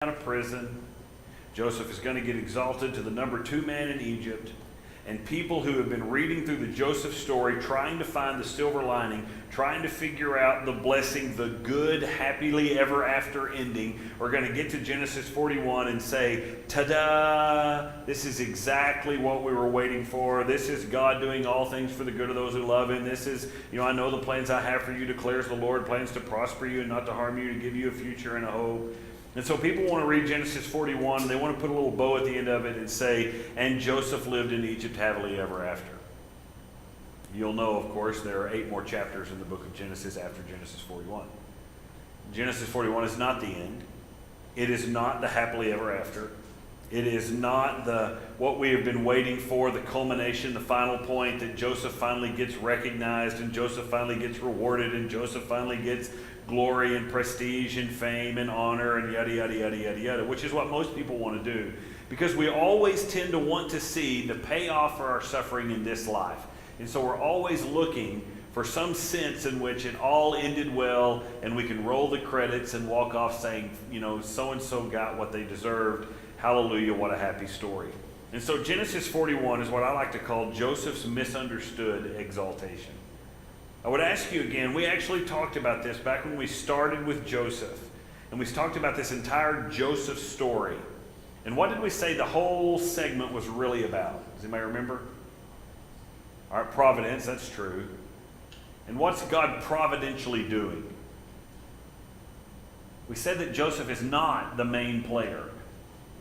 out of prison. Joseph is going to get exalted to the number 2 man in Egypt. And people who have been reading through the Joseph story, trying to find the silver lining, trying to figure out the blessing, the good, happily ever after ending, are going to get to Genesis 41 and say, ta-da! This is exactly what we were waiting for. This is God doing all things for the good of those who love Him. This is, I know the plans I have for you, declares the Lord, plans to prosper you and not to harm you, to give you a future and a hope. And so people want to read Genesis 41, and they want to put a little bow at the end of it and say, and Joseph lived in Egypt happily ever after. You'll know, of course, there are 8 more chapters in the book of Genesis after Genesis 41. Genesis 41 is not the end. It is not the happily ever after. It is not what we have been waiting for, the culmination, the final point that Joseph finally gets recognized and Joseph finally gets rewarded and Joseph finally gets glory and prestige and fame and honor and yada, yada, yada, yada, yada, which is what most people want to do. Because we always tend to want to see the payoff for our suffering in this life. And so we're always looking for some sense in which it all ended well and we can roll the credits and walk off saying, so-and-so got what they deserved. Hallelujah, what a happy story. And so Genesis 41 is what I like to call Joseph's misunderstood exaltation. I would ask you again, we actually talked about this back when we started with Joseph. And we talked about this entire Joseph story. And what did we say the whole segment was really about? Does anybody remember? All right, providence, that's true. And what's God providentially doing? We said that Joseph is not the main player.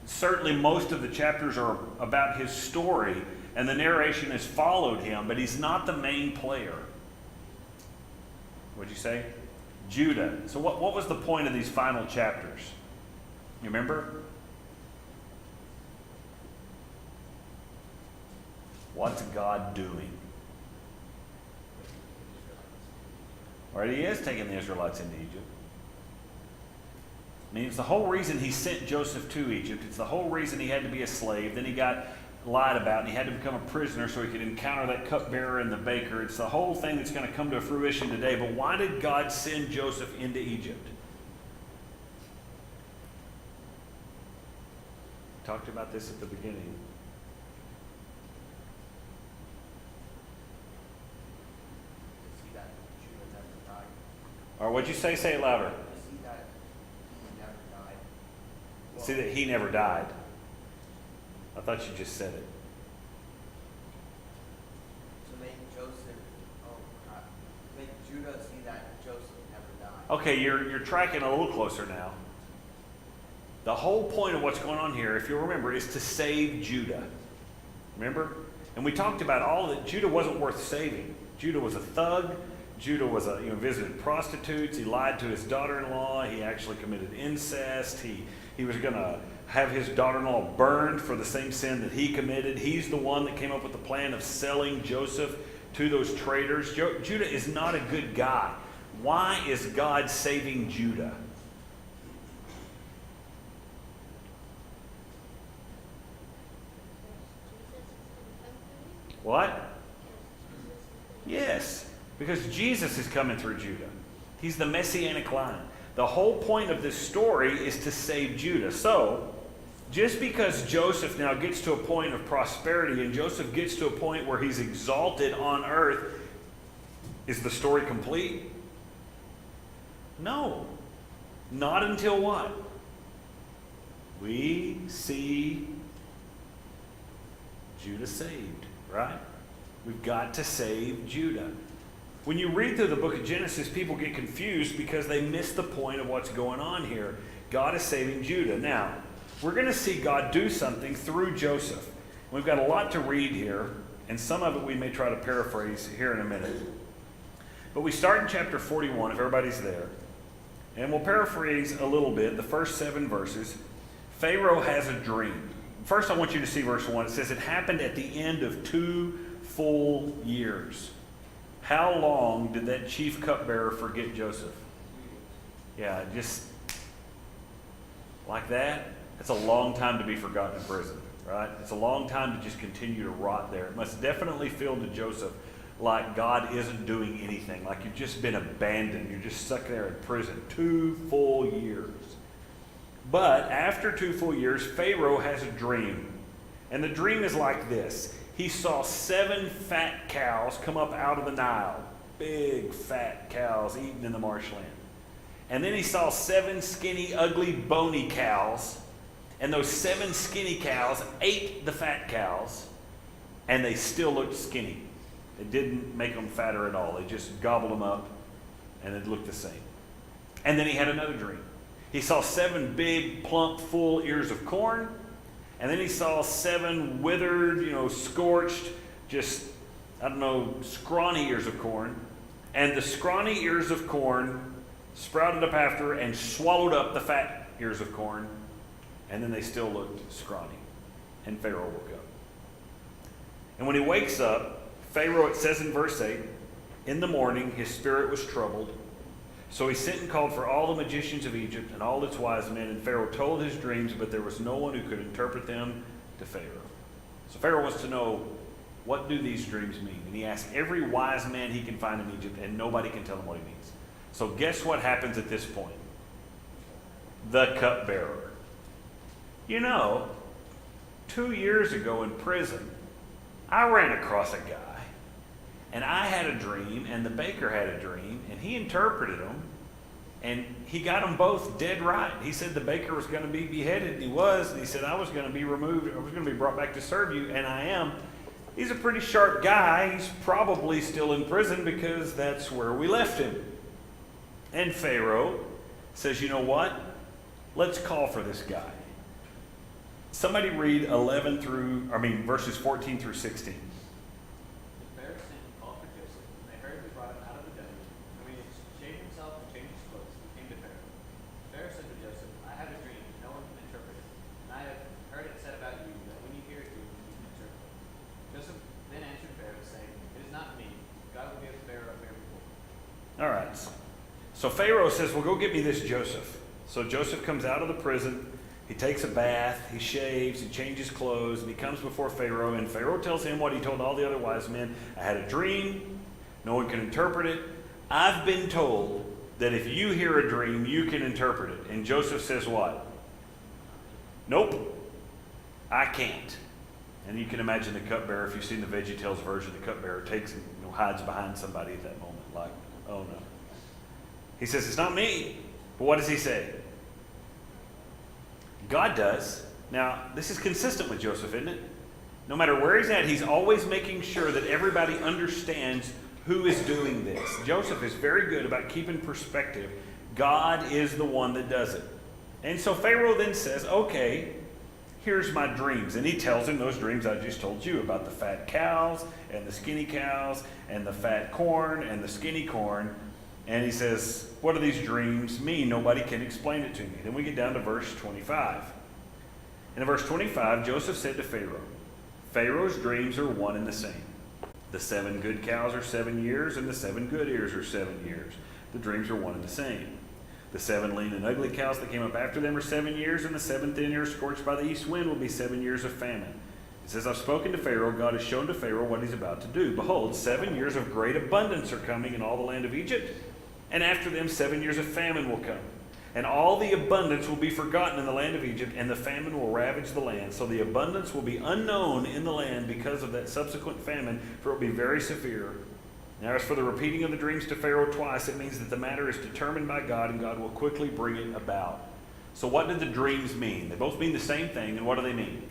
Certainly most of the chapters are about his story, and the narration has followed him, but he's not the main player. What'd you say? Judah. So what was the point of these final chapters? You remember? What's God doing? All right, He is taking the Israelites into Egypt. I mean, it's the whole reason He sent Joseph to Egypt. It's the whole reason he had to be a slave. Then he got lied about and he had to become a prisoner so he could encounter that cupbearer and the baker. It's the whole thing that's going to come to fruition today. But why did God send Joseph into Egypt? Talked about this at the beginning. All right, what'd you say? Say it louder. See that he never died. I thought you just said it. To make Judah see that Joseph never died. Okay, you're tracking a little closer now. The whole point of what's going on here, if you'll remember, is to save Judah. Remember? And we talked about all that Judah wasn't worth saving. Judah was a thug. Judah was visited prostitutes. He lied to his daughter-in-law. He actually committed incest. He was going to have his daughter-in-law burned for the same sin that he committed. He's the one that came up with the plan of selling Joseph to those traders. Judah is not a good guy. Why is God saving Judah? What? Yes, because Jesus is coming through Judah. He's the messianic line. The whole point of this story is to save Judah. So, just because Joseph now gets to a point of prosperity and Joseph gets to a point where he's exalted on earth, is the story complete? No. Not until what? We see Judah saved, right? We've got to save Judah. When you read through the book of Genesis, people get confused because they miss the point of what's going on here. God is saving Judah. Now, we're going to see God do something through Joseph. We've got a lot to read here, and some of it we may try to paraphrase here in a minute. But we start in chapter 41, if everybody's there. And we'll paraphrase a little bit, the first 7 verses. Pharaoh has a dream. First, I want you to see verse 1. It says, it happened at the end of 2 full years. How long did that chief cupbearer forget Joseph? Yeah, just like that. It's a long time to be forgotten in prison, right? It's a long time to just continue to rot there. It must definitely feel to Joseph like God isn't doing anything, like you've just been abandoned. You're just stuck there in prison 2 full years. But after 2 full years, Pharaoh has a dream. And the dream is like this. He saw 7 fat cows come up out of the Nile. Big fat cows eaten in the marshland. And then he saw 7 skinny, ugly, bony cows. And those 7 skinny cows ate the fat cows. And they still looked skinny. It didn't make them fatter at all. They just gobbled them up. And it looked the same. And then he had another dream. He saw 7 big, plump, full ears of corn. And then he saw 7 withered, scorched, just, scrawny ears of corn. And the scrawny ears of corn sprouted up after and swallowed up the fat ears of corn. And then they still looked scrawny. And Pharaoh woke up. And when he wakes up, Pharaoh, it says in verse 8, in the morning his spirit was troubled. So he sent and called for all the magicians of Egypt and all its wise men, and Pharaoh told his dreams, but there was no one who could interpret them to Pharaoh. So Pharaoh wants to know, what do these dreams mean? And he asks every wise man he can find in Egypt, and nobody can tell him what he means. So guess what happens at this point? The cupbearer. 2 years ago in prison, I ran across a guy. And I had a dream, and the baker had a dream, and he interpreted them, and he got them both dead right. He said the baker was going to be beheaded, and he was, and he said I was going to be removed, I was going to be brought back to serve you, and I am. He's a pretty sharp guy. He's probably still in prison because that's where we left him. And Pharaoh says, you know what? Let's call for this guy. Somebody read verses 14 through 16. All right. So Pharaoh says, well, go get me this Joseph. So Joseph comes out of the prison. He takes a bath. He shaves. He changes clothes. And he comes before Pharaoh. And Pharaoh tells him what he told all the other wise men. I had a dream. No one can interpret it. I've been told that if you hear a dream, you can interpret it. And Joseph says what? Nope. I can't. And you can imagine the cupbearer, if you've seen the VeggieTales version, the cupbearer takes and hides behind somebody at that moment. Like, oh no. He says, it's not me. But what does he say? God does. Now, this is consistent with Joseph, isn't it? No matter where he's at, he's always making sure that everybody understands who is doing this. Joseph is very good about keeping perspective. God is the one that does it. And so Pharaoh then says, okay, here's my dreams. And he tells him those dreams I just told you about the fat cows and the skinny cows and the fat corn and the skinny corn. And he says, what do these dreams mean? Nobody can explain it to me. Then we get down to verse 25. And in verse 25, Joseph said to Pharaoh, Pharaoh's dreams are one and the same. The 7 good cows are 7 years, and the 7 good ears are 7 years. The dreams are one and the same. The 7 lean and ugly cows that came up after them are 7 years, and the 7 thin ears scorched by the east wind will be 7 years of famine. It says, I've spoken to Pharaoh. God has shown to Pharaoh what he's about to do. Behold, 7 years of great abundance are coming in all the land of Egypt, and after them 7 years of famine will come. And all the abundance will be forgotten in the land of Egypt, and the famine will ravage the land. So the abundance will be unknown in the land because of that subsequent famine, for it will be very severe. Now, as for the repeating of the dreams to Pharaoh twice, it means that the matter is determined by God, and God will quickly bring it about. So what did the dreams mean? They both mean the same thing, and what do they mean?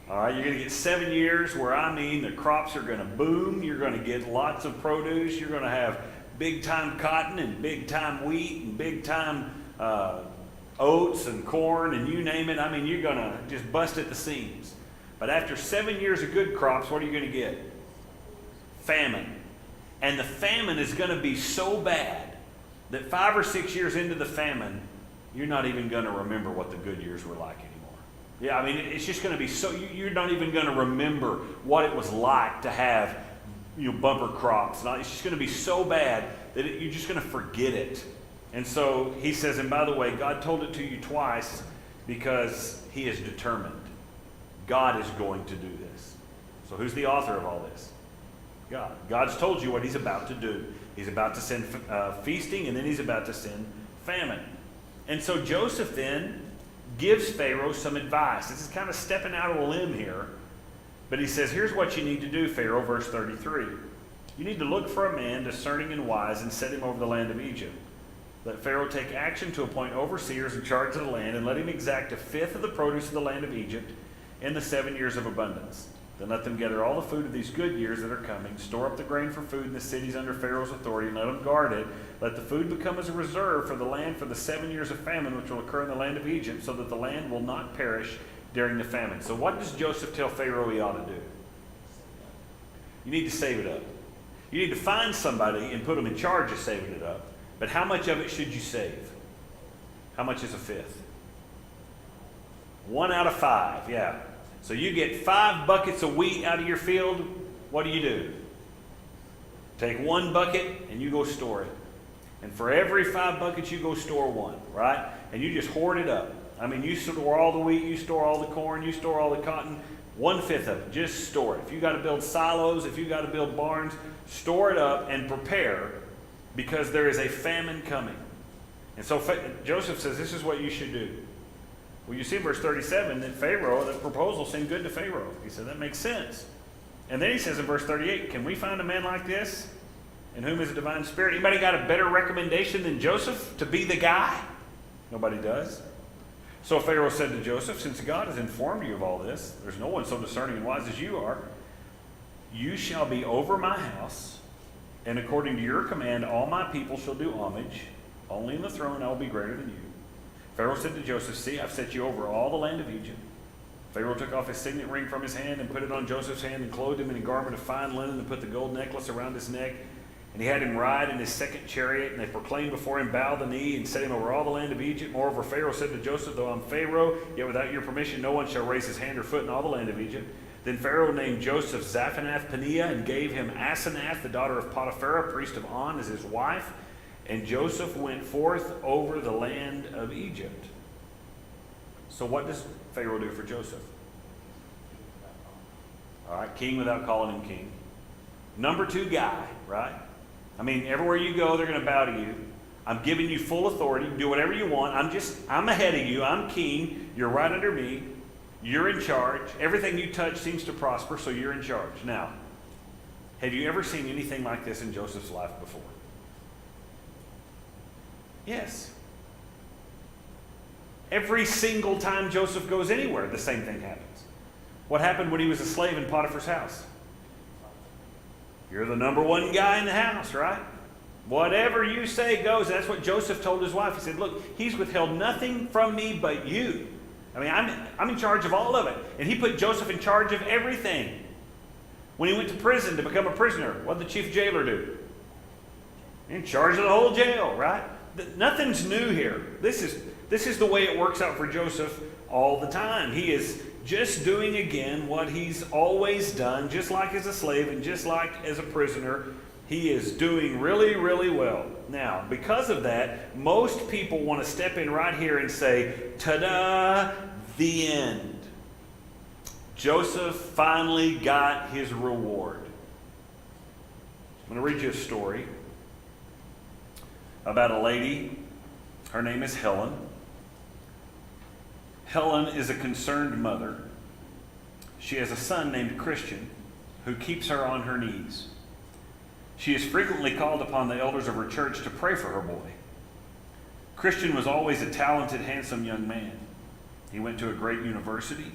All right, you're going to get 7 years where, the crops are going to boom. You're going to get lots of produce. You're going to have big-time cotton and big-time wheat and big-time oats and corn and you name it. You're going to just bust at the seams. But after 7 years of good crops, what are you going to get? Famine. And the famine is going to be so bad that 5 or 6 years into the famine, you're not even going to remember what the good years were like anymore. Yeah, it's just going to be so, you're not even going to remember what it was like to have bumper crops. It's just going to be so bad that you're just going to forget it. And so he says, and by the way, God told it to you twice because he is determined. God is going to do this. So who's the author of all this? God. God's told you what he's about to do. He's about to send feasting, and then he's about to send famine. And so Joseph then gives Pharaoh some advice. This is kind of stepping out on a limb here. But he says, here's what you need to do, Pharaoh, verse 33. You need to look for a man discerning and wise and set him over the land of Egypt. Let Pharaoh take action to appoint overseers in charge of the land, and let him exact a fifth of the produce of the land of Egypt in the 7 years of abundance. Then let them gather all the food of these good years that are coming, store up the grain for food in the cities under Pharaoh's authority, and let them guard it. Let the food become as a reserve for the land for the 7 years of famine which will occur in the land of Egypt, so that the land will not perish during the famine. So what does Joseph tell Pharaoh he ought to do? You need to save it up. You need to find somebody and put them in charge of saving it up. But how much of it should you save? How much is a fifth? 1 out of 5, yeah. So you get 5 buckets of wheat out of your field. What do? Take 1 bucket and you go store it. And for every 5 buckets, you go store 1, right? And you just hoard it up. I mean, you store all the wheat, you store all the corn, you store all the cotton. 1/5 of it, just store it. If you got to build silos, if you got to build barns, store it up and prepare, because there is a famine coming. And so Joseph says, this is what you should do. Well, you see in verse 37 that Pharaoh, the proposal seemed good to Pharaoh. He said, that makes sense. And then he says in verse 38, can we find a man like this in whom is a divine spirit? Anybody got a better recommendation than Joseph to be the guy? Nobody does. So Pharaoh said to Joseph, since God has informed you of all this, there's no one so discerning and wise as you are, you shall be over my house, and according to your command, all my people shall do homage. Only in the throne I will be greater than you. Pharaoh said to Joseph, see, I've set you over all the land of Egypt. Pharaoh took off his signet ring from his hand and put it on Joseph's hand and clothed him in a garment of fine linen and put the gold necklace around his neck. And he had him ride in his second chariot, and they proclaimed before him, bow the knee, and set him over all the land of Egypt. Moreover, Pharaoh said to Joseph, though I'm Pharaoh, yet without your permission no one shall raise his hand or foot in all the land of Egypt. Then Pharaoh named Joseph Zaphanath-Paneah and gave him Asenath, the daughter of Potiphar, priest of On, as his wife. And Joseph went forth over the land of Egypt. So what does Pharaoh do for Joseph? All right, king without calling him king. Number 2 guy, right? I mean, everywhere you go, they're going to bow to you. I'm giving you full authority. Do whatever you want. I'm ahead of you. I'm king. You're right under me. You're in charge. Everything you touch seems to prosper, so you're in charge. Now, have you ever seen anything like this in Joseph's life before? Yes. Every single time Joseph goes anywhere, the same thing happens. What happened when he was a slave in Potiphar's house? You're the number 1 guy in the house, right? Whatever you say goes. And that's what Joseph told his wife. He said, look, he's withheld nothing from me but you. I mean, I'm in charge of all of it. And he put Joseph in charge of everything. When he went to prison to become a prisoner, what did the chief jailer do? In charge of the whole jail, right? Nothing's new here. This is the way it works out for Joseph all the time. He is just doing again what he's always done, just like as a slave and just like as a prisoner. He is doing really, really well. Now, because of that, most people want to step in right here and say, ta-da, the end. Joseph finally got his reward. I'm going to read you a story about a lady. Her name is Helen. Helen is a concerned mother. She has a son named Christian who keeps her on her knees. She is frequently called upon the elders of her church to pray for her boy. Christian was always a talented, handsome young man. He went to a great university,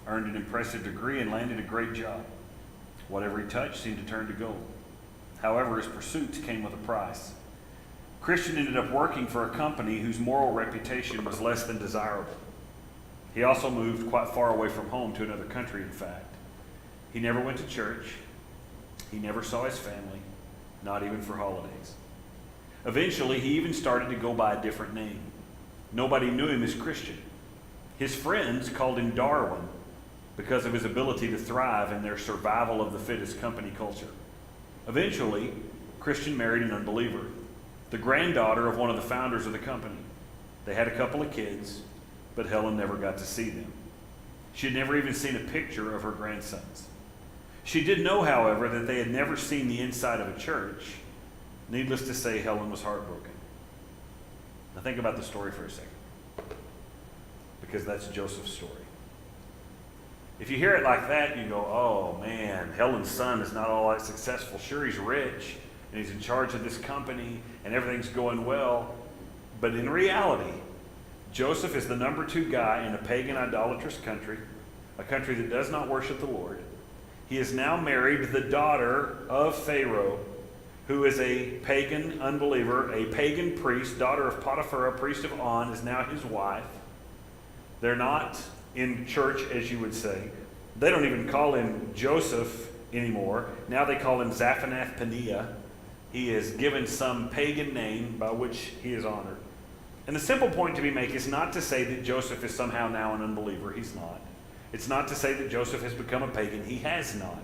earned an impressive degree, and landed a great job. Whatever he touched seemed to turn to gold. However, his pursuits came with a price. Christian ended up working for a company whose moral reputation was less than desirable. He also moved quite far away from home to another country, in fact. He never went to church. He never saw his family, not even for holidays. Eventually, he even started to go by a different name. Nobody knew him as Christian. His friends called him Darwin because of his ability to thrive in their survival of the fittest company culture. Eventually, Christian married an unbeliever, the granddaughter of one of the founders of the company. They had a couple of kids, but Helen never got to see them. She had never even seen a picture of her grandsons. She did know, however, that they had never seen the inside of a church. Needless to say, Helen was heartbroken. Now think about the story for a second. because that's Joseph's story. If you hear it like that, you go, oh man, Helen's son is not all that successful. Sure, he's rich, and he's in charge of this company, and everything's going well. But in reality, Joseph is the number 2 guy in a pagan, idolatrous country, a country that does not worship the Lord. He has now married the daughter of Pharaoh, who is a pagan unbeliever, a pagan priest, daughter of Potiphar, a priest of On, is now his wife. They're not in church, as you would say. They don't even call him Joseph anymore. Now they call him Zaphanath-Paneah. He is given some pagan name by which he is honored. And the simple point to be made is not to say that Joseph is somehow now an unbeliever. He's not. It's not to say that Joseph has become a pagan. He has not.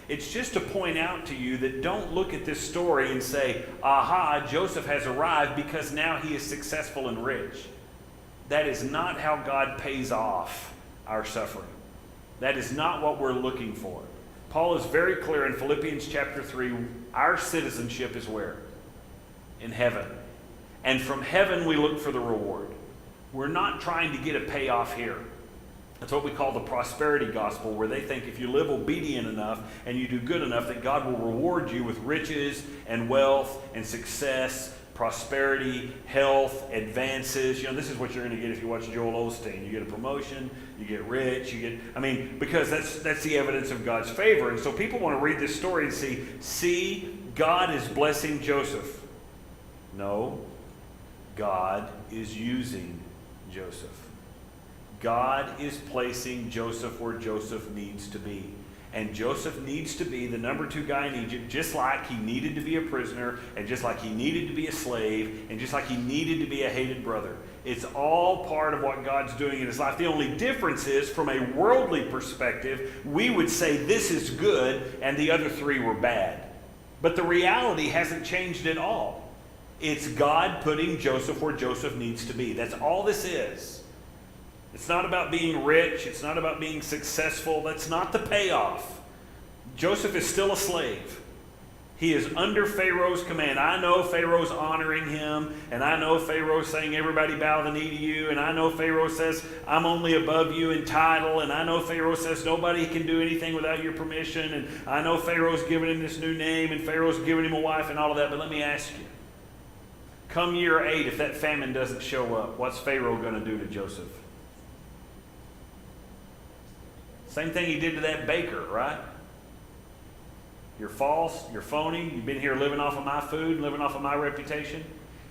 It's just to point out to you that don't look at this story and say, aha, Joseph has arrived because now he is successful and rich. That is not how God pays off our suffering. That is not what we're looking for. Paul is very clear in Philippians chapter 3, our citizenship is where? In heaven. And from heaven we look for the reward. We're not trying to get a payoff here. That's what we call the prosperity gospel, where they think if you live obedient enough and you do good enough that God will reward you with riches and wealth and success, prosperity, health, advances. You know, this is what you're going to get if you watch Joel Osteen. You get a promotion, you get rich, because that's the evidence of God's favor. And so people want to read this story and see, God is blessing Joseph. No, God is using Joseph. God is placing Joseph where Joseph needs to be. And Joseph needs to be the number 2 guy in Egypt, just like he needed to be a prisoner, and just like he needed to be a slave, and just like he needed to be a hated brother. It's all part of what God's doing in his life. The only difference is, from a worldly perspective, we would say this is good and the other 3 were bad. But the reality hasn't changed at all. It's God putting Joseph where Joseph needs to be. That's all this is. It's not about being rich. It's not about being successful. That's not the payoff. Joseph is still a slave. He is under Pharaoh's command. I know Pharaoh's honoring him, and I know Pharaoh's saying everybody bow the knee to you, and I know Pharaoh says I'm only above you in title, and I know Pharaoh says nobody can do anything without your permission, and I know Pharaoh's given him this new name, and Pharaoh's given him a wife and all of that, but let me ask you, come year 8, if that famine doesn't show up, what's Pharaoh going to do to Joseph? Same thing he did to that baker, right? You're false, you're phony, you've been here living off of my food, living off of my reputation.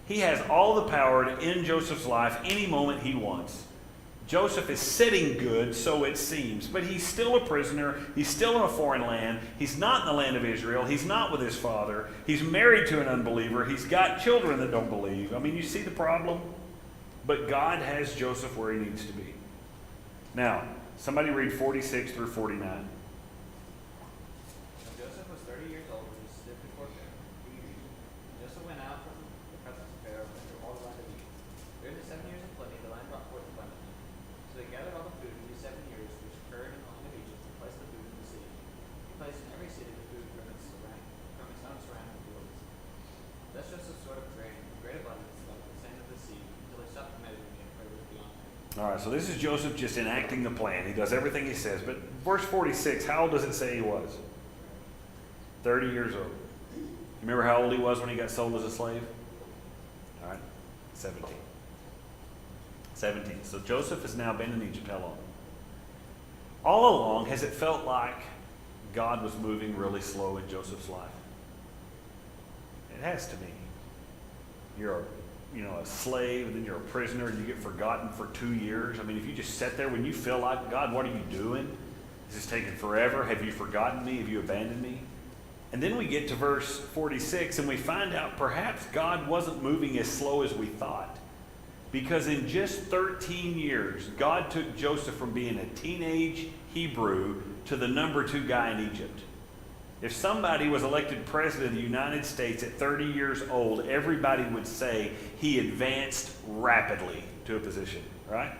He has all the power to end Joseph's life any moment he wants. Joseph is sitting good, so it seems, but he's still a prisoner. He's still in a foreign land. He's not in the land of Israel. He's not with his father. He's married to an unbeliever. He's got children that don't believe. I mean, you see the problem? But God has Joseph where he needs to be. Now, somebody read 46 through 49. When Joseph was 30 years old when he stood before Pharaoh, Joseph went out from the presence of Pharaoh and entered all the land of Egypt. During the 7 years of plenty, the land brought forth abundantly. So they gathered all the food in these 7 years which occurred in the land of Egypt and placed the food in the city. He placed in every city the food from its own surrounding fields. Thus Joseph stored up grain in great abundance like the sand of the sea until he stopped measuring it, for it was beyond measure. All right, so this is Joseph just enacting the plan. He does everything he says. But verse 46, how old does it say he was? 30 years old. You remember how old he was when he got sold as a slave? All right, 17. 17. So Joseph has now been in Egypt how long? All along, has it felt like God was moving really slow in Joseph's life? It has to me. You're a slave, and then you're a prisoner, and you get forgotten for 2 years. I mean, if you just sit there when you feel like, God, what are you doing? Is this taking forever? Have you forgotten me? Have you abandoned me? And then we get to verse 46, and we find out perhaps God wasn't moving as slow as we thought. Because in just 13 years, God took Joseph from being a teenage Hebrew to the number 2 guy in Egypt. If somebody was elected president of the United States at 30 years old, everybody would say he advanced rapidly to a position, right?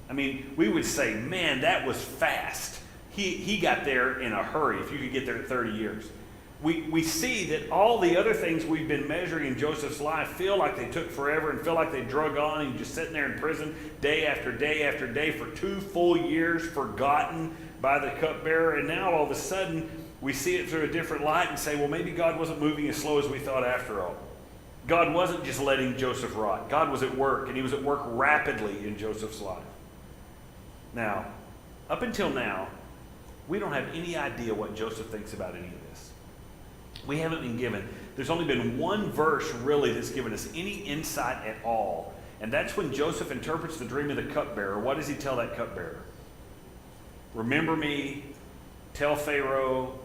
I mean, we would say, man, that was fast. He got there in a hurry if you could get there at 30 years. we see that all the other things we've been measuring in Joseph's life feel like they took forever and feel like they drug on, and he's just sitting there in prison day after day after day for 2 full years, forgotten by the cupbearer. And now all of a sudden we see it through a different light and say, well, maybe God wasn't moving as slow as we thought after all. God wasn't just letting Joseph rot. God was at work, and he was at work rapidly in Joseph's life. Now, up until now, we don't have any idea what Joseph thinks about any of this. We haven't been given, there's only been one verse really that's given us any insight at all. And that's when Joseph interprets the dream of the cupbearer. What does he tell that cupbearer? Remember me, tell Pharaoh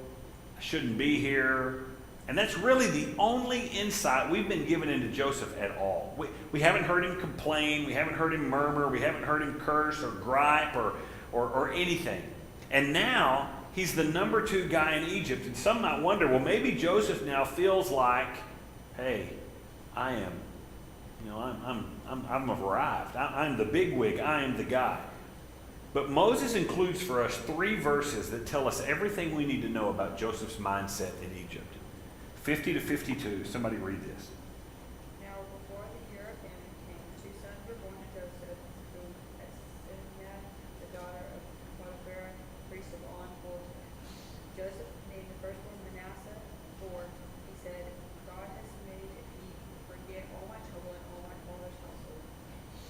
I shouldn't be here. And that's really the only insight we've been given into Joseph at all. We haven't heard him complain. We haven't heard him murmur. We haven't heard him curse or gripe or anything. And now he's the number 2 guy in Egypt. And some might wonder, well, maybe Joseph now feels like, hey, I am, I'm arrived. I'm the bigwig. I am the guy. But Moses includes for us 3 verses that tell us everything we need to know about Joseph's mindset in Egypt. 50 to 52. Somebody read this. Now before the year of famine came, 2 sons were born to Joseph, whom Asenath, the daughter of Potiphar, priest of On, bore to him. Joseph named the firstborn Manasseh, for he said, God has made me forget all my trouble and all my father's household.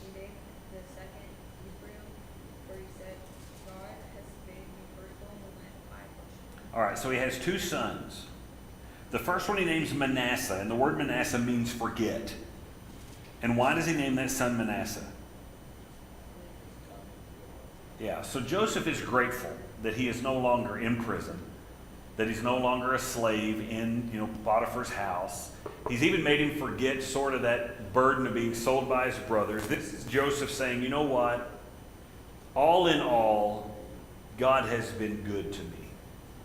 He named the second Ephraim, for he said, God has made me fruitful in the land of my affliction. All right, so he has 2 sons. The first one he names Manasseh, and the word Manasseh means forget. And why does he name that son Manasseh? Yeah, so Joseph is grateful that he is no longer in prison, that he's no longer a slave in, Potiphar's house. He's even made him forget sort of that burden of being sold by his brothers. This is Joseph saying, you know what? All in all, God has been good to me.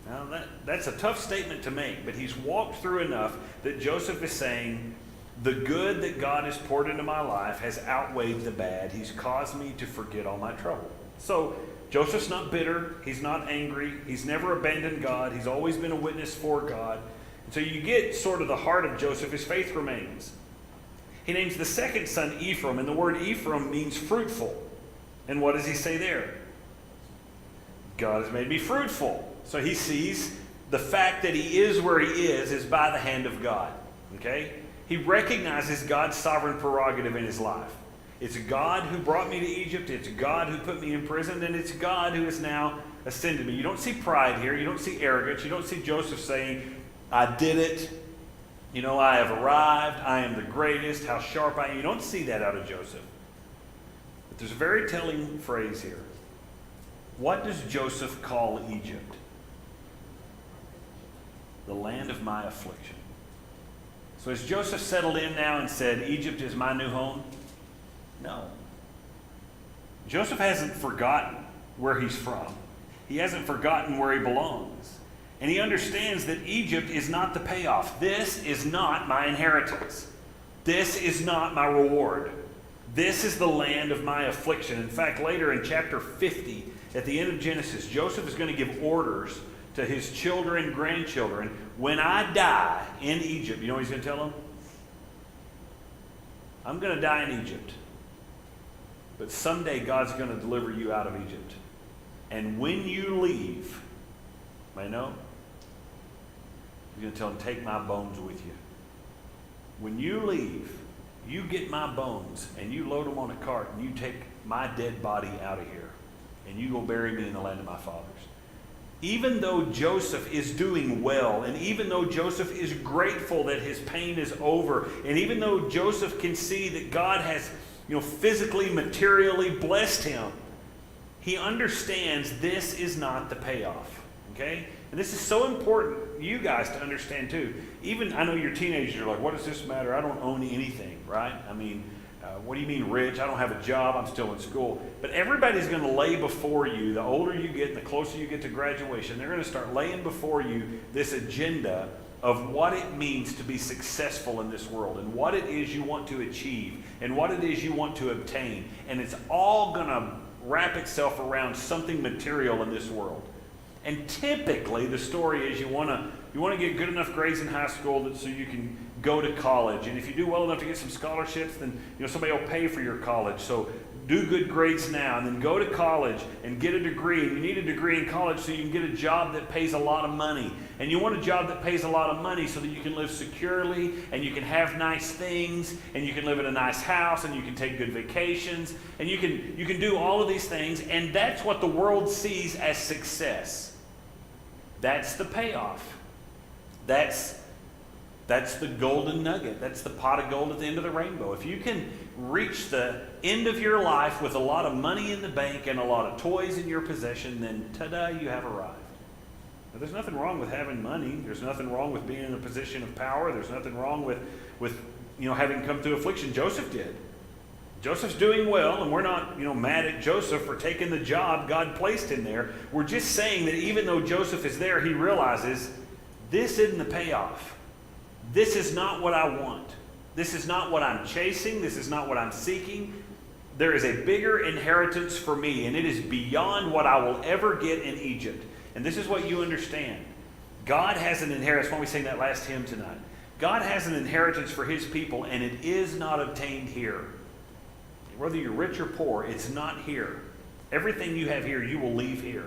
Now, that's a tough statement to make, but he's walked through enough that Joseph is saying, the good that God has poured into my life has outweighed the bad. He's caused me to forget all my trouble. So Joseph's not bitter. He's not angry. He's never abandoned God. He's always been a witness for God. And so you get sort of the heart of Joseph. His faith remains. He names the second son Ephraim, and the word Ephraim means fruitful. And what does he say there? God has made me fruitful. So he sees the fact that he is where he is by the hand of God. Okay? He recognizes God's sovereign prerogative in his life. It's God who brought me to Egypt. It's God who put me in prison. And it's God who has now ascended me. You don't see pride here. You don't see arrogance. You don't see Joseph saying, I did it. I have arrived. I am the greatest. How sharp I am. You don't see that out of Joseph. But there's a very telling phrase here. What does Joseph call Egypt? The land of my affliction. So has Joseph settled in now and said, Egypt is my new home? No. Joseph hasn't forgotten where he's from. He hasn't forgotten where he belongs. And he understands that Egypt is not the payoff. This is not my inheritance. This is not my reward. This is the land of my affliction. In fact, later in chapter 50, at the end of Genesis, Joseph is going to give orders to his children, grandchildren, when I die in Egypt, you know what he's going to tell them? I'm going to die in Egypt. But someday God's going to deliver you out of Egypt. And when you leave, may know? He's going to tell them, take my bones with you. When you leave, you get my bones and you load them on a cart and you take my dead body out of here. And you go bury me in the land of my fathers. Even though Joseph is doing well, and even though Joseph is grateful that his pain is over, and even though Joseph can see that God has, physically, materially blessed him, he understands this is not the payoff. Okay? And this is so important, you guys, to understand too. Even, I know you're teenagers, you're like, what does this matter? I don't own anything, right? I mean, what do you mean rich? I don't have a job. I'm still in school. But everybody's going to lay before you, the older you get and the closer you get to graduation, they're going to start laying before you this agenda of what it means to be successful in this world and what it is you want to achieve and what it is you want to obtain. And it's all going to wrap itself around something material in this world. And typically the story is you want to get good enough grades in high school so you can go to college. And if you do well enough to get some scholarships, then somebody will pay for your college. So do good grades now and then go to college and get a degree. And you need a degree in college so you can get a job that pays a lot of money. And you want a job that pays a lot of money so that you can live securely and you can have nice things and you can live in a nice house and you can take good vacations and you can do all of these things. And that's what the world sees as success. That's the payoff. That's the golden nugget. That's the pot of gold at the end of the rainbow. If you can reach the end of your life with a lot of money in the bank and a lot of toys in your possession, then ta-da, you have arrived. Now, there's nothing wrong with having money. There's nothing wrong with being in a position of power. There's nothing wrong with having come through affliction. Joseph did. Joseph's doing well, and we're not, mad at Joseph for taking the job God placed him there. We're just saying that even though Joseph is there, he realizes this isn't the payoff. This is not what I want. This is not what I'm chasing. This is not what I'm seeking. There is a bigger inheritance for me, and it is beyond what I will ever get in Egypt. And this is what you understand. God has an inheritance. When we sang that last hymn tonight, God has an inheritance for his people, and it is not obtained here. Whether you're rich or poor, it's not here. Everything you have here, you will leave here.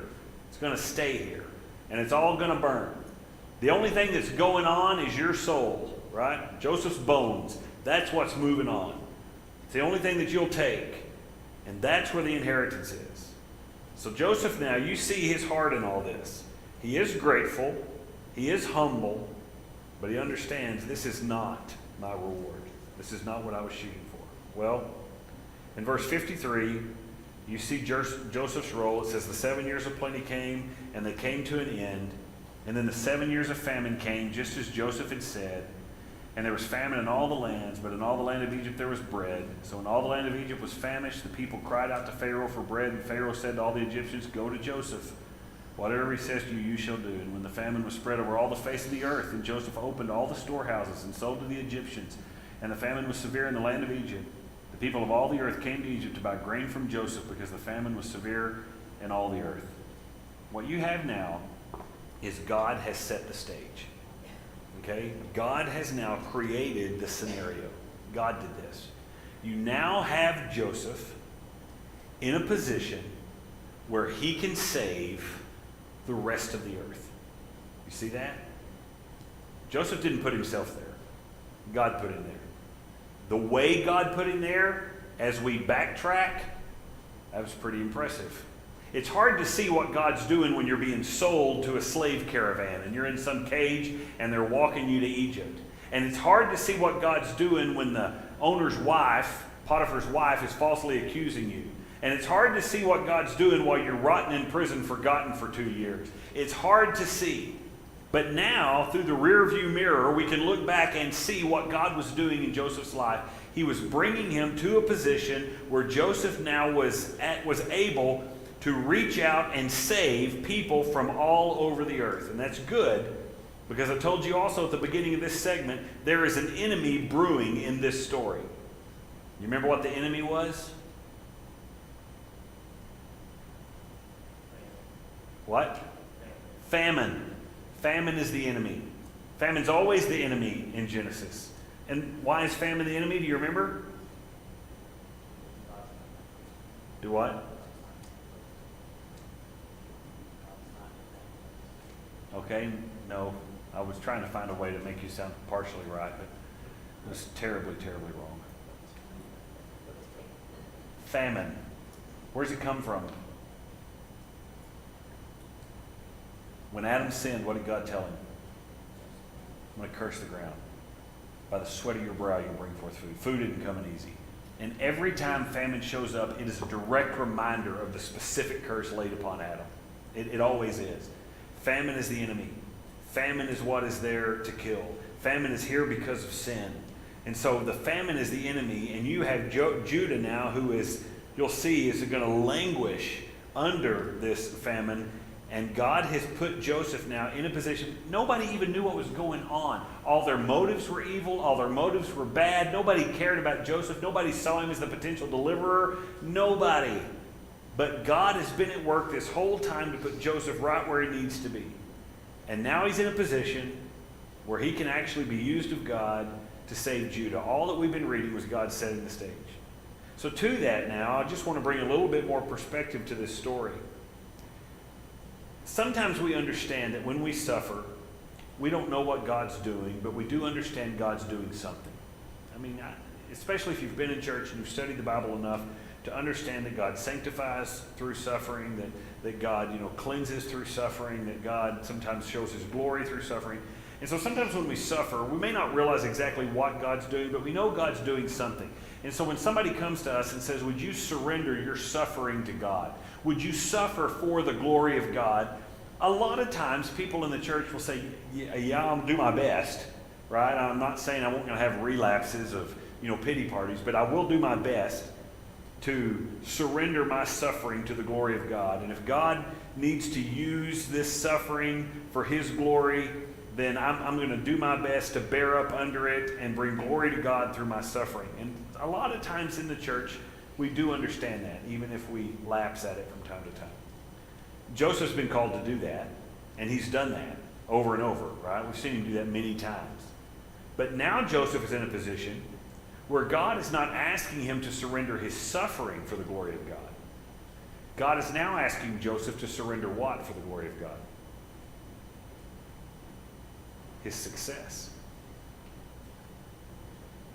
It's going to stay here, and it's all going to burn. The only thing that's going on is your soul, right? Joseph's bones. That's what's moving on. It's the only thing that you'll take. And that's where the inheritance is. So Joseph now, you see his heart in all this. He is grateful. He is humble. But he understands this is not my reward. This is not what I was shooting for. Well, in verse 53, you see Joseph's role. It says the 7 years of plenty came, and they came to an end. And then the 7 years of famine came, just as Joseph had said. And there was famine in all the lands, but in all the land of Egypt there was bread. So when all the land of Egypt was famished, the people cried out to Pharaoh for bread. And Pharaoh said to all the Egyptians, "Go to Joseph. Whatever he says to you, you shall do." And when the famine was spread over all the face of the earth, and Joseph opened all the storehouses and sold to the Egyptians, and the famine was severe in the land of Egypt, the people of all the earth came to Egypt to buy grain from Joseph, because the famine was severe in all the earth. What you have now is God has set the stage. Okay? God has now created the scenario. God did this. You now have Joseph in a position where he can save the rest of the earth. You see that? Joseph didn't put himself there. God put him there. The way God put him there, as we backtrack, that was pretty impressive. It's hard to see what God's doing when you're being sold to a slave caravan and you're in some cage and they're walking you to Egypt. And it's hard to see what God's doing when the owner's wife, Potiphar's wife, is falsely accusing you. And it's hard to see what God's doing while you're rotting in prison, forgotten for 2 years. It's hard to see. But now, through the rearview mirror, we can look back and see what God was doing in Joseph's life. He was bringing him to a position where Joseph now was able to reach out and save people from all over the earth. And that's good, because I told you also at the beginning of this segment, there is an enemy brewing in this story. You remember what the enemy was? What? Famine. Famine is the enemy. Famine's always the enemy in Genesis. And why is famine the enemy? Do you remember? Do what? Okay, no. I was trying to find a way to make you sound partially right, but it was terribly, terribly wrong. Famine. Where's it come from? When Adam sinned, what did God tell him? I'm going to curse the ground. By the sweat of your brow you'll bring forth food. Food isn't coming easy. And every time famine shows up, it is a direct reminder of the specific curse laid upon Adam. It always is. Famine is the enemy. Famine is what is there to kill. Famine is here because of sin. And so the famine is the enemy, and you have Judah now, who is, you'll see, is going to languish under this famine. And God has put Joseph now in a position, nobody even knew what was going on. All their motives were evil. All their motives were bad. Nobody cared about Joseph. Nobody saw him as the potential deliverer. Nobody. But God has been at work this whole time to put Joseph right where he needs to be. And now he's in a position where he can actually be used of God to save Judah. All that we've been reading was God setting the stage. So to that now, I just want to bring a little bit more perspective to this story. Sometimes we understand that when we suffer, we don't know what God's doing, but we do understand God's doing something. I mean, especially if you've been in church and you've studied the Bible enough to understand that God sanctifies through suffering, that God, cleanses through suffering, that God sometimes shows his glory through suffering. And so sometimes when we suffer, we may not realize exactly what God's doing, but we know God's doing something. And so when somebody comes to us and says, would you surrender your suffering to God? Would you suffer for the glory of God? A lot of times people in the church will say, yeah, I'll do my best, right? I'm not saying I won't going to have relapses of, pity parties, but I will do my best to surrender my suffering to the glory of God. And if God needs to use this suffering for his glory, then I'm going to do my best to bear up under it and bring glory to God through my suffering. And a lot of times in the church, we do understand that, even if we lapse at it from time to time. Joseph's been called to do that, and he's done that over and over, right? We've seen him do that many times. But now Joseph is in a position where God is not asking him to surrender his suffering for the glory of God. God is now asking Joseph to surrender what for the glory of God? His success.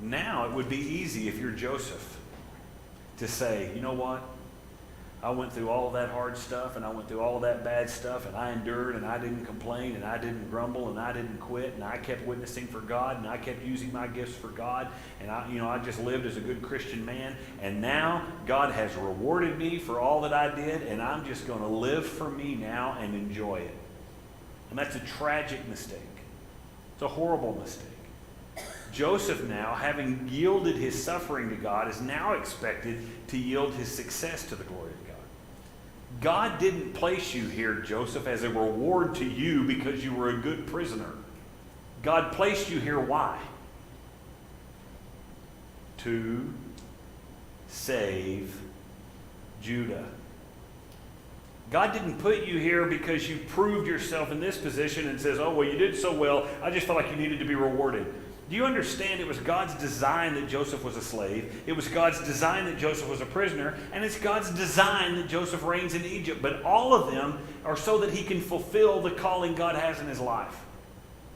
Now it would be easy if you're Joseph to say, you know what? I went through all of that hard stuff and I went through all of that bad stuff and I endured and I didn't complain and I didn't grumble and I didn't quit and I kept witnessing for God and I kept using my gifts for God and I just lived as a good Christian man, and now God has rewarded me for all that I did, and I'm just going to live for me now and enjoy it. And that's a tragic mistake. It's a horrible mistake. Joseph now, having yielded his suffering to God, is now expected to yield his success to the glory of God. God didn't place you here, Joseph, as a reward to you because you were a good prisoner. God placed you here, why? To save Judah. God didn't put you here because you proved yourself in this position and says, oh, well, you did so well, I just felt like you needed to be rewarded. Do you understand it was God's design that Joseph was a slave? It was God's design that Joseph was a prisoner. And it's God's design that Joseph reigns in Egypt. But all of them are so that he can fulfill the calling God has in his life.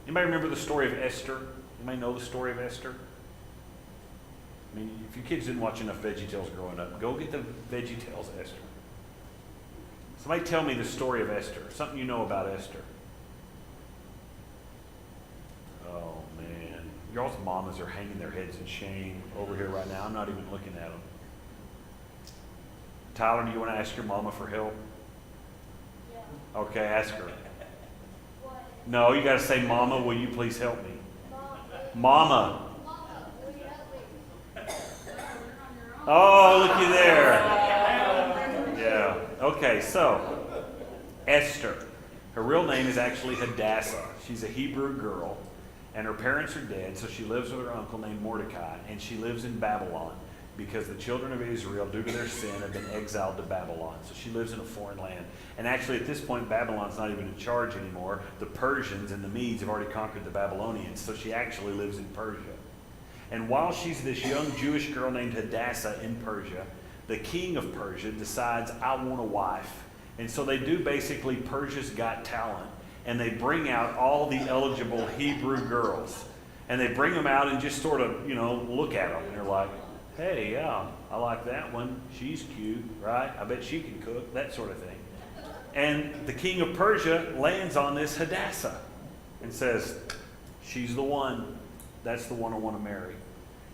Anybody remember the story of Esther? Anybody know the story of Esther? I mean, if your kids didn't watch enough VeggieTales growing up, go get the VeggieTales Esther. Somebody tell me the story of Esther. Something you know about Esther. Oh, man. Y'all's mamas are hanging their heads in shame over here right now. I'm not even looking at them. Tyler, do you want to ask your mama for help? Yeah. Okay, ask her. What? No, you got to say, Mama, will you please help me? Mom, Mama. Mama, will you help me? Oh, looky there. Yeah. Okay, so Esther. Her real name is actually Hadassah. She's a Hebrew girl, and her parents are dead, so she lives with her uncle named Mordecai, and she lives in Babylon because the children of Israel, due to their sin, have been exiled to Babylon. So she lives in a foreign land. And actually, at this point, Babylon's not even in charge anymore. The Persians and the Medes have already conquered the Babylonians, so she actually lives in Persia. And while she's this young Jewish girl named Hadassah in Persia, the king of Persia decides, I want a wife. And so they do basically Persia's Got Talent, and they bring out all the eligible Hebrew girls. And they bring them out and just sort of, look at them. And they're like, hey, yeah, I like that one. She's cute, right? I bet she can cook, that sort of thing. And the king of Persia lands on this Hadassah and says, she's the one. That's the one I want to marry.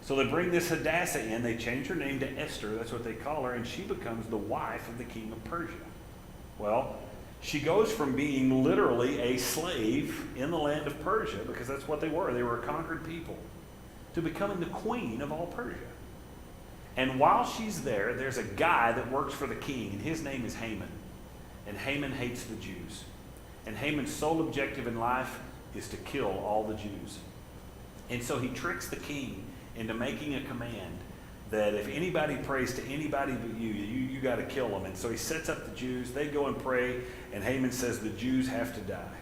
So they bring this Hadassah in. They change her name to Esther. That's what they call her. And she becomes the wife of the king of Persia. Well, she goes from being literally a slave in the land of Persia, because that's what they were. They were a conquered people, to becoming the queen of all Persia. And while she's there, there's a guy that works for the king, and his name is Haman. And Haman hates the Jews. And Haman's sole objective in life is to kill all the Jews. And so he tricks the king into making a command that if anybody prays to anybody but you got to kill them. And so he sets up the Jews. They go and pray, and Haman says the Jews have to die.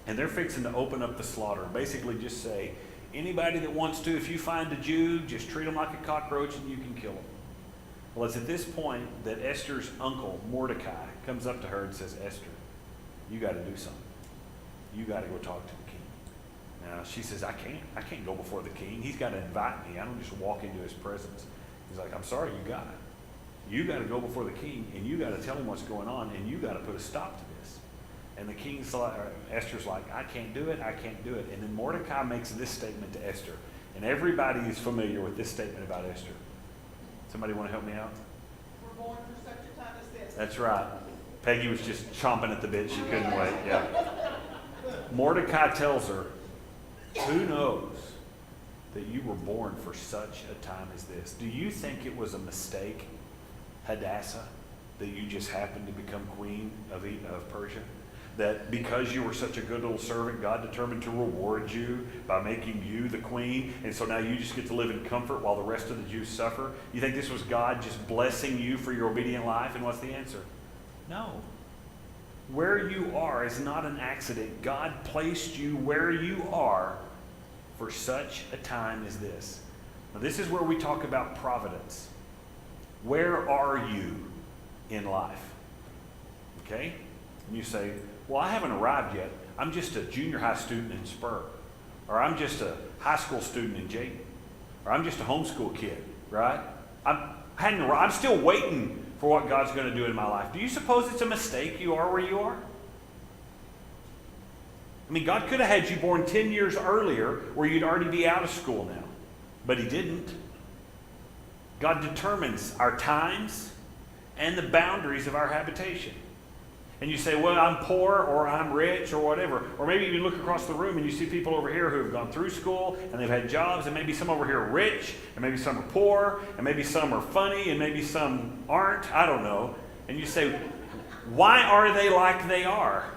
And they're fixing to open up the slaughter. Basically just say, anybody that wants to, if you find a Jew, just treat them like a cockroach and you can kill them. Well, it's at this point that Esther's uncle, Mordecai, comes up to her and says, Esther, you got to do something. You got to go talk to the king. Now, she says, I can't go before the king. He's got to invite me. I don't just walk into his presence. He's like, I'm sorry, you got it. You got to go before the king, and you got to tell him what's going on, and you got to put a stop to this. And the king's like, Esther's like, I can't do it, I can't do it. And then Mordecai makes this statement to Esther. And everybody is familiar with this statement about Esther. Somebody want to help me out? We're born for such a time as this. That's right. Peggy was just chomping at the bit. She couldn't wait. Yeah. Mordecai tells her, who knows that you were born for such a time as this? Do you think it was a mistake, Hadassah, that you just happened to become queen of Persia? That because you were such a good little servant, God determined to reward you by making you the queen, and so now you just get to live in comfort while the rest of the Jews suffer? You think this was God just blessing you for your obedient life? And what's the answer? No. Where you are is not an accident. God placed you where you are for such a time as this. Now, this is where we talk about providence. Where are you in life? Okay? And you say, well, I haven't arrived yet. I'm just a junior high student in Spur. Or I'm just a high school student in Jayton. Or I'm just a homeschool kid, right? I'm still waiting for what God's going to do in my life. Do you suppose it's a mistake you are where you are? I mean, God could have had you born 10 years earlier where you'd already be out of school now. But he didn't. God determines our times and the boundaries of our habitation. And you say, well, I'm poor or I'm rich or whatever. Or maybe you look across the room and you see people over here who have gone through school and they've had jobs, and maybe some over here are rich, and maybe some are poor, and maybe some are funny, and maybe some aren't. I don't know. And you say, why are they like they are?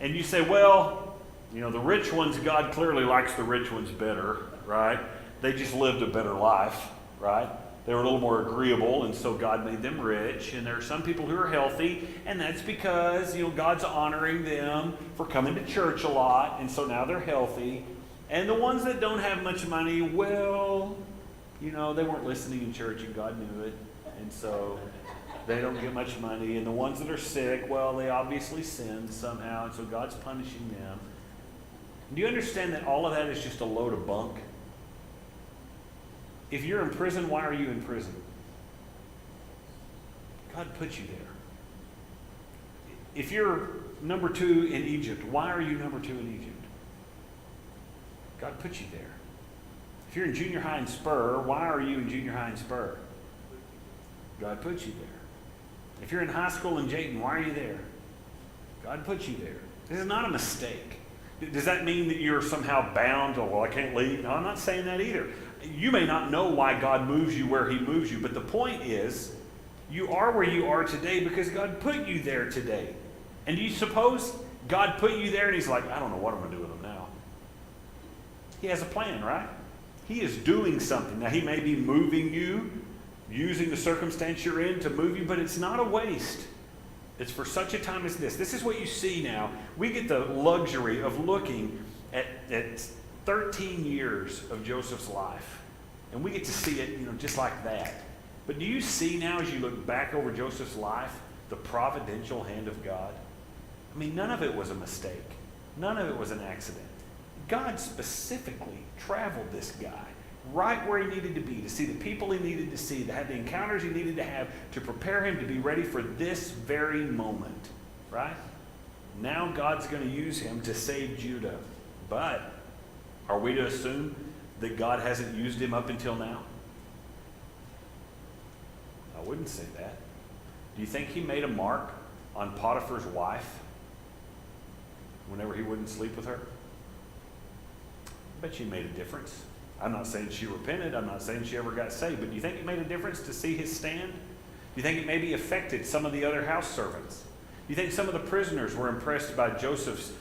And you say, well, the rich ones, God clearly likes the rich ones better, right? They just lived a better life, right? They were a little more agreeable, and so God made them rich. And there are some people who are healthy, and that's because, God's honoring them for coming to church a lot, and so now they're healthy. And the ones that don't have much money, well, they weren't listening in church, and God knew it, and so they don't get much money. And the ones that are sick, well, they obviously sinned somehow, and so God's punishing them. Do you understand that all of that is just a load of bunk? If you're in prison, why are you in prison? God put you there. If you're number 2 in Egypt, why are you number 2 in Egypt? God put you there. If you're in junior high in Spur, why are you in junior high in Spur? God put you there. If you're in high school in Jayton, why are you there? God put you there. This is not a mistake. Does that mean that you're somehow bound? Oh, well, I can't leave. No, I'm not saying that either. You may not know why God moves you where he moves you, but the point is, you are where you are today because God put you there today. And do you suppose God put you there and he's like, I don't know what I'm going to do with them now? He has a plan, right? He is doing something. Now, he may be moving you, using the circumstance you're in to move you, but it's not a waste. It's for such a time as this. This is what you see now. We get the luxury of looking at 13 years of Joseph's life. And we get to see it, just like that. But do you see now, as you look back over Joseph's life, the providential hand of God? I mean, none of it was a mistake. None of it was an accident. God specifically traveled this guy right where he needed to be, to see the people he needed to see, to have the encounters he needed to have, to prepare him to be ready for this very moment, right? Now God's going to use him to save Judah. But are we to assume that God hasn't used him up until now? I wouldn't say that. Do you think he made a mark on Potiphar's wife whenever he wouldn't sleep with her? I bet she made a difference. I'm not saying she repented. I'm not saying she ever got saved. But do you think it made a difference to see his stand? Do you think it maybe affected some of the other house servants? Do you think some of the prisoners were impressed by Joseph's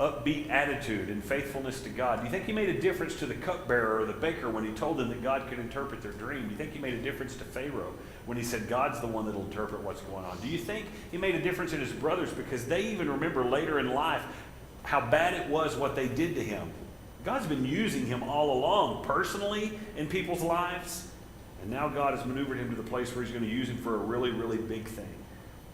upbeat attitude and faithfulness to God? Do you think he made a difference to the cupbearer or the baker when he told them that God could interpret their dream? Do you think he made a difference to Pharaoh when he said God's the one that'll interpret what's going on? Do you think he made a difference in his brothers because they even remember later in life how bad it was what they did to him? God's been using him all along, personally in people's lives. And now God has maneuvered him to the place where he's going to use him for a really, really big thing.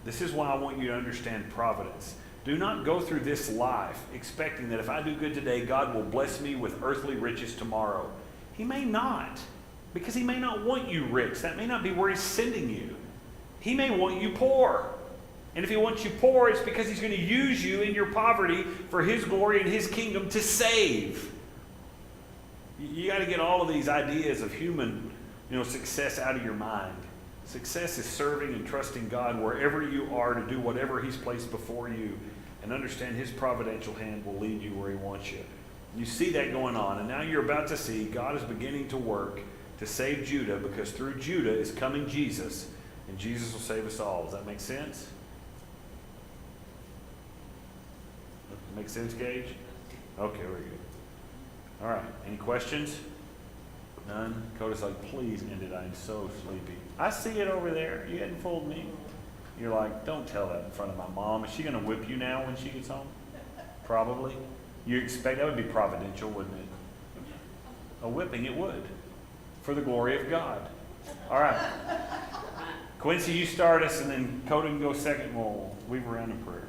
This is why I want you to understand providence. Do not go through this life expecting that if I do good today, God will bless me with earthly riches tomorrow. He may not, because he may not want you rich. That may not be where he's sending you. He may want you poor. And if he wants you poor, it's because he's going to use you in your poverty for his glory and his kingdom to save. You got to get all of these ideas of human, success out of your mind. Success is serving and trusting God wherever you are to do whatever he's placed before you, and understand his providential hand will lead you where he wants you. You see that going on, and now you're about to see God is beginning to work to save Judah, because through Judah is coming Jesus, and Jesus will save us all. Does that make sense? Make sense, Gage? Okay, very good. All right, any questions? None? Coda's like, please end it. I'm so sleepy. I see it over there. You hadn't fooled me. You're like, don't tell that in front of my mom. Is she going to whip you now when she gets home? Probably. You expect that would be providential, wouldn't it? A whipping, it would. For the glory of God. All right. Quincy, you start us, and then Coda can go second. We'll weave around in prayer.